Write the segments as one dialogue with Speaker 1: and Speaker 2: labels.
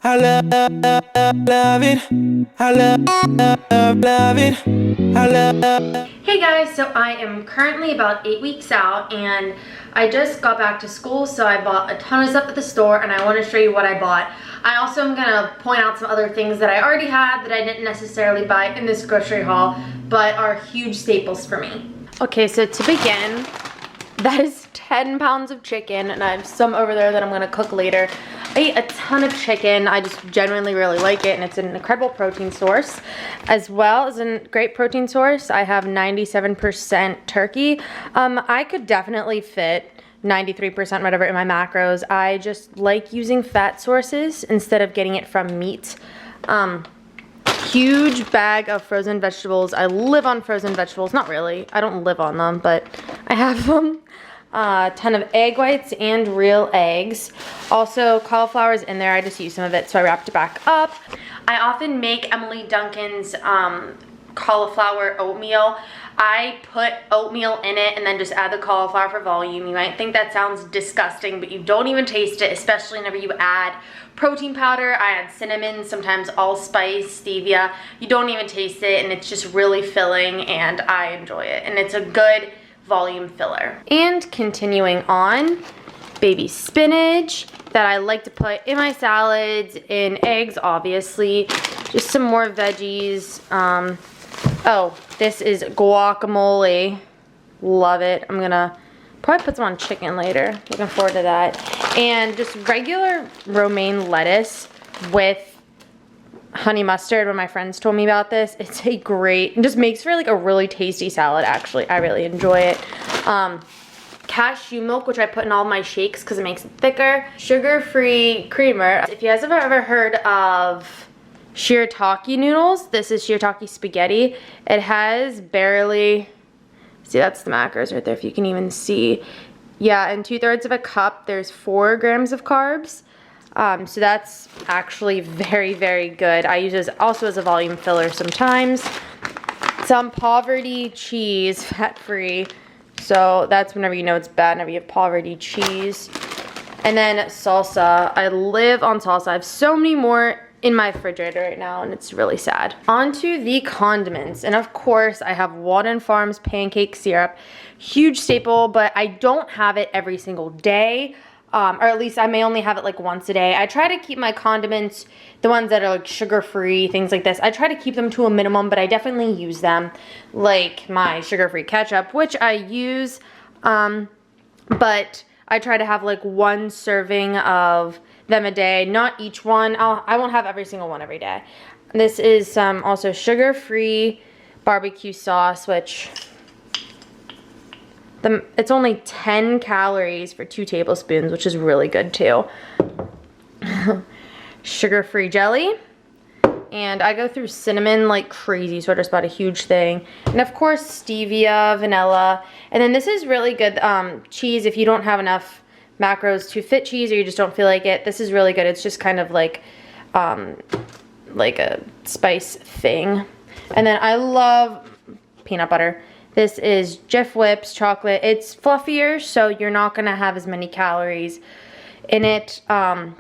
Speaker 1: I love it. I love it. I love.
Speaker 2: Hey guys, so I am currently about 8 weeks out and I just got back to school, so I bought a ton of stuff at the store and I want to show you what I bought. I also am going to point out some other things that I already had that I didn't necessarily buy in this grocery haul, but are huge staples for me. Okay, so to begin, that is 10 pounds of chicken and I have some over there that I'm going to cook later. I eat a ton of chicken. I just genuinely really like it, and it's an incredible protein source. As well as a great protein source, I have 97% turkey. I could definitely fit 93% whatever in my macros. I just like using fat sources instead of getting it from meat. Huge bag of frozen vegetables. I live on frozen vegetables. Not really. I don't live on them, but I have them. A ton of egg whites and real eggs. Also, cauliflower is in there. I just used some of it, so I wrapped it back up. I often make Emily Duncan's cauliflower oatmeal. I put oatmeal in it and then just add the cauliflower for volume. You might think that sounds disgusting, but you don't even taste it, especially whenever you add protein powder. I add cinnamon, sometimes allspice, stevia. You don't even taste it, and it's just really filling, and I enjoy it. And it's a good volume filler. And continuing on, baby spinach that I like to put in my salads, in eggs obviously, just some more veggies. Oh, this is guacamole, love it. I'm gonna probably put some on chicken later, looking forward to that. And just regular romaine lettuce with honey mustard. When my friends told me about this, it's a great, it just makes for like a really tasty salad. Actually, I really enjoy it. Cashew milk, which I put in all my shakes because it makes it thicker. Sugar-free creamer. If you guys have ever heard of shirataki noodles, this is shirataki spaghetti. It has barely, see, that's the macros right there if you can even see. Yeah, in 2/3 of a cup, there's 4 grams of carbs. So that's actually very, very good. I use it also as a volume filler sometimes. Some poverty cheese, fat-free. So that's whenever you know it's bad, whenever you have poverty cheese. And then salsa. I live on salsa. I have so many more in my refrigerator right now, and it's really sad. On to the condiments. And of course, I have Walden Farms pancake syrup. Huge staple, but I don't have it every single day. Or at least I may only have it like once a day. I try to keep my condiments, the ones that are like sugar-free, things like this, I try to keep them to a minimum, but I definitely use them. Like my sugar-free ketchup, which I use, but I try to have like 1 serving of them a day. Not each one. I won't have every single one every day. This is some also sugar-free barbecue sauce, which it's only 10 calories for 2 tablespoons, which is really good too. Sugar-free jelly. And I go through cinnamon like crazy, so I just bought a huge thing. And of course, stevia, vanilla. And then this is really good cheese if you don't have enough macros to fit cheese or you just don't feel like it. This is really good. It's just kind of like a spice thing. And then I love peanut butter. This is Jif Whips chocolate. It's fluffier, so you're not gonna have as many calories in it.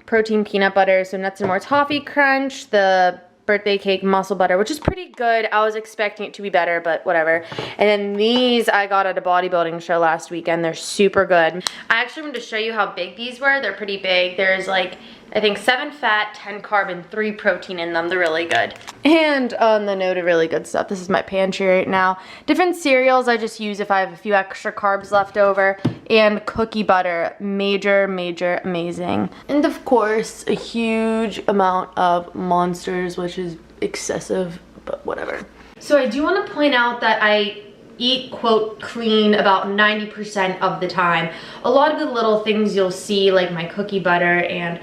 Speaker 2: Protein peanut butter, so nuts and more toffee crunch, the birthday cake muscle butter, which is pretty good. I was expecting it to be better, but whatever. And then these I got at a bodybuilding show last weekend. They're super good. I actually wanted to show you how big these were. They're pretty big. There's like, I think 7 fat, 10 carb, and 3 protein in them. They're really good. And on the note of really good stuff, this is my pantry right now. Different cereals I just use if I have a few extra carbs left over. And cookie butter, major, major, amazing. And of course, a huge amount of Monsters, which is excessive, but whatever. So I do want to point out that I eat, quote, clean about 90% of the time. A lot of the little things you'll see, like my cookie butter and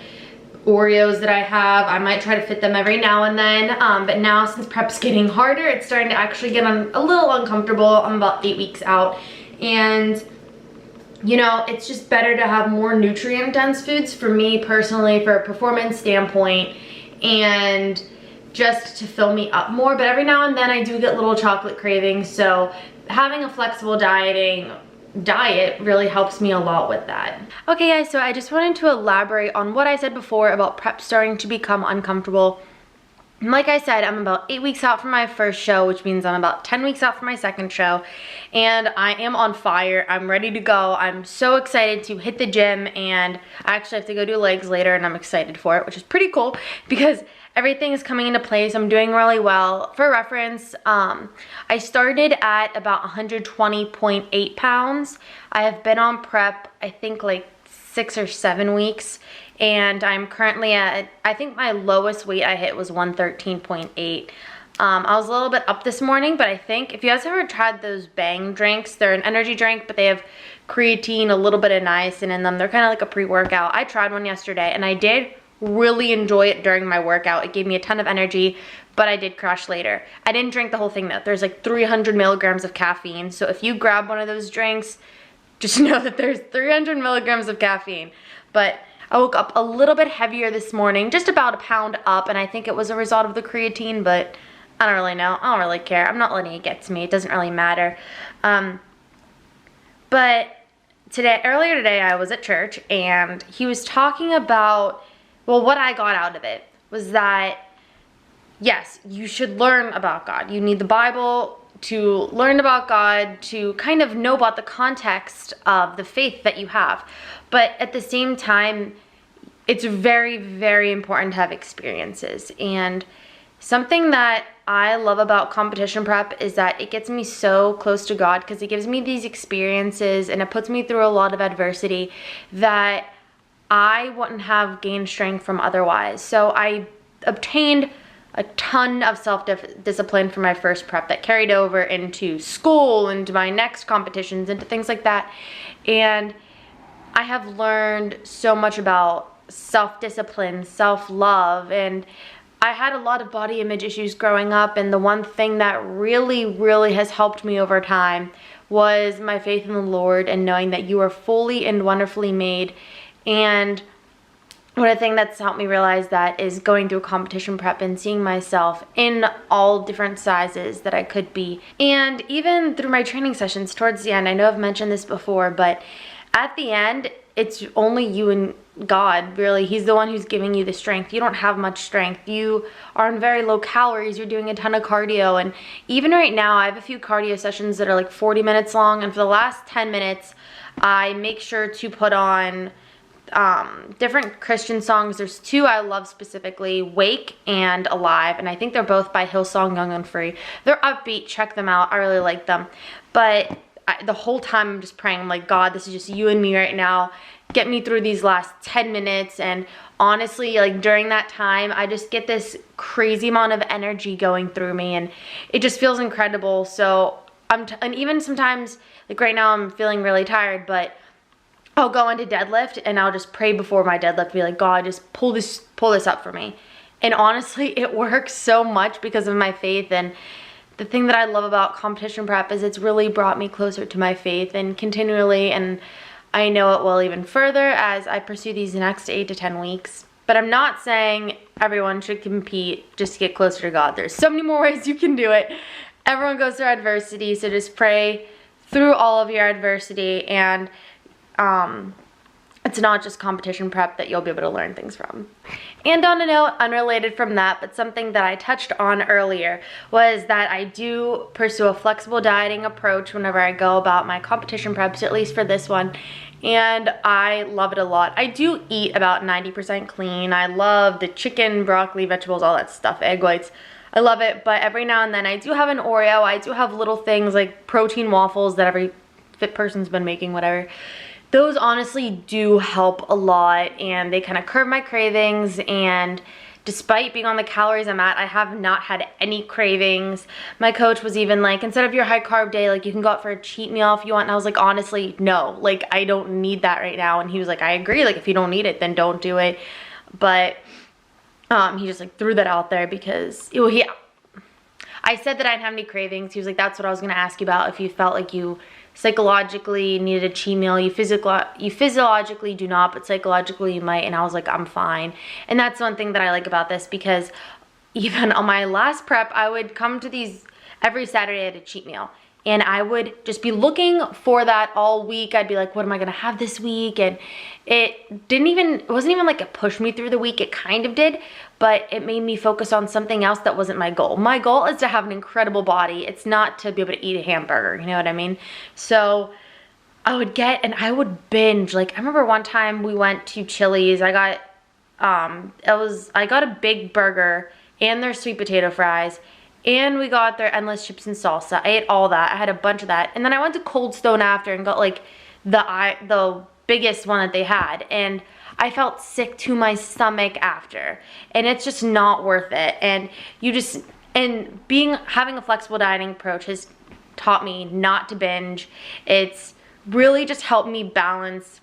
Speaker 2: Oreos that I have, I might try to fit them every now and then, but now since prep's getting harder, it's starting to actually get a little uncomfortable. I'm about 8 weeks out, and you know, it's just better to have more nutrient dense foods for me personally, for a performance standpoint, and just to fill me up more. But every now and then I do get little chocolate cravings, so having a flexible dieting diet really helps me a lot with that. Okay guys, so I just wanted to elaborate on what I said before about prep starting to become uncomfortable. Like I said, I'm about 8 weeks out from my first show, which means I'm about 10 weeks out from my second show, and I am on fire. I'm ready to go. I'm so excited to hit the gym, and I actually have to go do legs later, and I'm excited for it, which is pretty cool because everything is coming into place. I'm doing really well. For reference, I started at about 120.8 pounds. I have been on prep, I think like 6 or 7 weeks, and I'm currently at, I think my lowest weight I hit was 113.8. I was a little bit up this morning, but I think if you guys ever tried those Bang drinks, they're an energy drink, but they have creatine, a little bit of niacin in them. They're kind of like a pre-workout. I tried one yesterday, and I did really enjoy it during my workout. It gave me a ton of energy, but I did crash later. I didn't drink the whole thing though. There's like 300 milligrams of caffeine, so if you grab one of those drinks, just know that there's 300 milligrams of caffeine. But I woke up a little bit heavier this morning, just about a pound up, and I think it was a result of the creatine, but I don't really know. I don't really care. I'm not letting it get to me. It doesn't really matter. But earlier today, I was at church, and he was talking about, well, what I got out of it was that, yes, you should learn about God. You need the Bible to learn about God, to kind of know about the context of the faith that you have. But at the same time, it's very, very important to have experiences. And something that I love about competition prep is that it gets me so close to God because it gives me these experiences and it puts me through a lot of adversity that I wouldn't have gained strength from otherwise. So I obtained a ton of self-discipline for my first prep that carried over into school, into my next competitions, into things like that. And I have learned so much about self-discipline, self-love, and I had a lot of body image issues growing up, and the one thing that really, really has helped me over time was my faith in the Lord and knowing that you are fully and wonderfully made. And one thing that's helped me realize that is going through a competition prep and seeing myself in all different sizes that I could be. And even through my training sessions towards the end, I know I've mentioned this before, but at the end, it's only you and God, really. He's the one who's giving you the strength. You don't have much strength. You are on very low calories. You're doing a ton of cardio. And even right now, I have a few cardio sessions that are like 40 minutes long. And for the last 10 minutes, I make sure to put on different Christian songs. There's two I love specifically, Wake and Alive, and I think they're both by Hillsong Young and Free. They're upbeat, check them out, I really like them. But the whole time I'm just praying, I'm like, God, this is just you and me right now. Get me through these last 10 minutes. And honestly, like during that time, I just get this crazy amount of energy going through me, and it just feels incredible. So and even sometimes, like right now I'm feeling really tired, but I'll go into deadlift and I'll just pray before my deadlift, be like, God, just pull this up for me. And honestly, it works so much because of my faith. And the thing that I love about competition prep is it's really brought me closer to my faith, and continually, and I know it will even further as I pursue these next 8 to 10 weeks. But I'm not saying everyone should compete just to get closer to God. There's so many more ways you can do it. Everyone goes through adversity, so just pray through all of your adversity, and it's not just competition prep that you'll be able to learn things from. And on a note unrelated from that, but something that I touched on earlier, was that I do pursue a flexible dieting approach whenever I go about my competition preps, at least for this one, and I love it a lot. I do eat about 90% clean. I love the chicken, broccoli, vegetables, all that stuff, egg whites. I love it, but every now and then I do have an Oreo. I do have little things like protein waffles that every fit person's been making, whatever. Those honestly do help a lot, and they kind of curb my cravings, and despite being on the calories I'm at, I have not had any cravings. My coach was even like, instead of your high carb day, like you can go out for a cheat meal if you want, and I was like, honestly, no, like I don't need that right now. And he was like, I agree, like if you don't need it, then don't do it. But he just like threw that out there because I said that I didn't have any cravings. He was like, that's what I was gonna ask you about, if you felt like you psychologically needed a cheat meal. You physiologically do not, but psychologically you might. And I was like, I'm fine. And that's one thing that I like about this, because even on my last prep, I would come to these every Saturday at a cheat meal. and I would just be looking for that all week. I'd be like, what am I gonna have this week? And it wasn't even like it pushed me through the week. It kind of did, but it made me focus on something else that wasn't my goal. My goal is to have an incredible body. It's not to be able to eat a hamburger, you know what I mean? So I would binge. Like, I remember one time we went to Chili's. I got a big burger and their sweet potato fries, and we got their endless chips and salsa. I ate all that. I had a bunch of that. And then I went to Cold Stone after and got like the biggest one that they had. And I felt sick to my stomach after. And it's just not worth it. And having a flexible dieting approach has taught me not to binge. It's really just helped me balance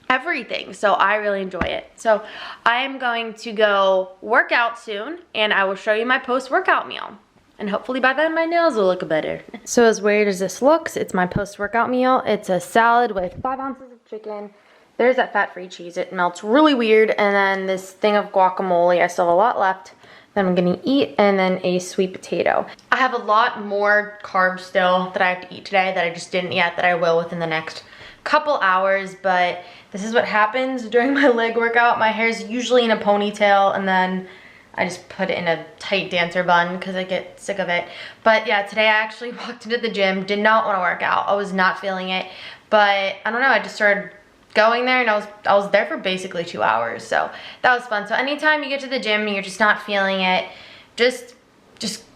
Speaker 2: everything. So I really enjoy it. So I am going to go work out soon, and I will show you my post-workout meal. And hopefully by then my nails will look better. So as weird as this looks, it's my post-workout meal. It's a salad with 5 ounces of chicken. There's that fat-free cheese. It melts really weird. And then this thing of guacamole. I still have a lot left that I'm gonna eat, and then a sweet potato. I have a lot more carbs still that I have to eat today that I just didn't yet, that I will within the next couple hours. But this is what happens during my leg workout. My hair's usually in a ponytail, and then I just put it in a tight dancer bun because I get sick of it. But yeah, today I actually walked into the gym, did not want to work out. I was not feeling it, but I don't know, I just started going there, and I was there for basically 2 hours. So that was fun. So anytime you get to the gym and you're just not feeling it, just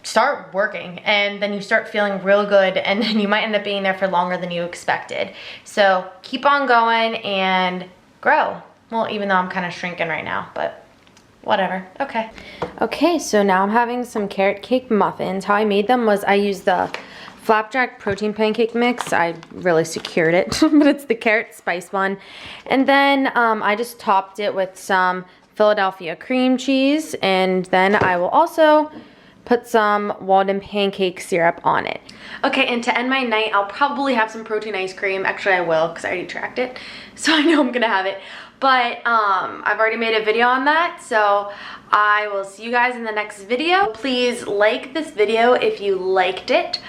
Speaker 2: start working, and then you start feeling real good, and then you might end up being there for longer than you expected. So keep on going and grow. Well, even though I'm kind of shrinking right now, but whatever. Okay, so now I'm having some carrot cake muffins. How I made them was I used the flapjack protein pancake mix. I really secured it, but it's the carrot spice one. And then I just topped it with some Philadelphia cream cheese, and then I will also put some Walden pancake syrup on it. Okay, and to end my night, I'll probably have some protein ice cream. Actually, I will, because I already tracked it, so I know I'm gonna have it. But I've already made a video on that, so I will see you guys in the next video. Please like this video if you liked it.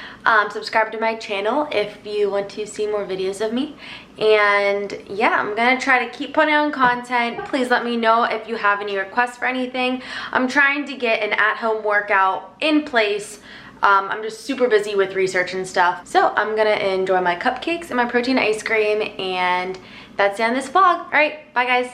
Speaker 2: Subscribe to my channel if you want to see more videos of me. And yeah, I'm gonna try to keep putting on content. Please let me know if you have any requests for anything. I'm trying to get an at-home workout in place. I'm just super busy with research and stuff. So I'm gonna enjoy my cupcakes and my protein ice cream, and that's the end of this vlog. All right, bye guys.